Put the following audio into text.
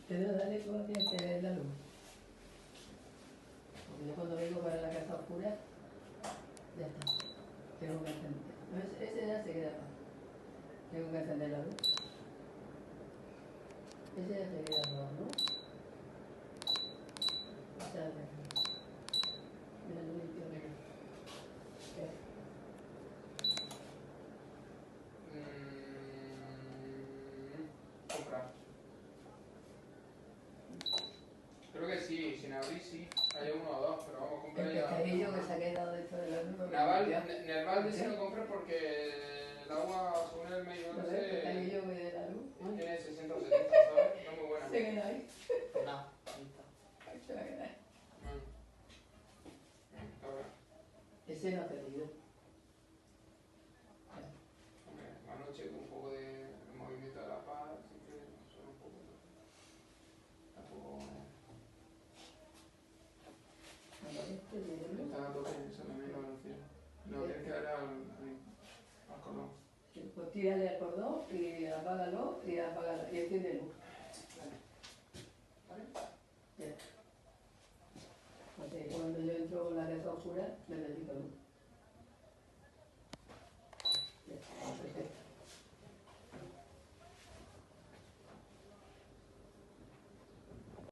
Pero dale como tienes que ver la luz. Porque yo cuando vengo para la casa oscura, ya está. Tengo que encender. No, ese ya se queda apagado. Tengo que encender la luz. Ese ya se queda apagado, ¿no? Ese ya se queda. Mira, no limpio de nada. ¿Qué? Comprar. Creo que sí, sin abrir sí. Hay uno o dos, pero vamos a comprar El ya. pescadillo que se ha quedado dentro de la luz. Nerval sí lo compré porque el agua, según el medio ¿Lo ves? El pescadillo que de la luz. tiene 60 o 70, ¿sabes? No es muy buena. Se queda ahí. No, ahí está. Se va a quedar ahí. Está bueno. Ese no ha perdido. Hombre, anoche con un poco de movimiento de la paz, así que suena un poco. Tampoco. Están a tope, eso no me lo decía. No, tienes que darle al cordón. Pues tírale al cordón y apágalo y enciende luz. ¿Vale? Ya. Porque cuando yo entro en la casa oscura, necesito luz.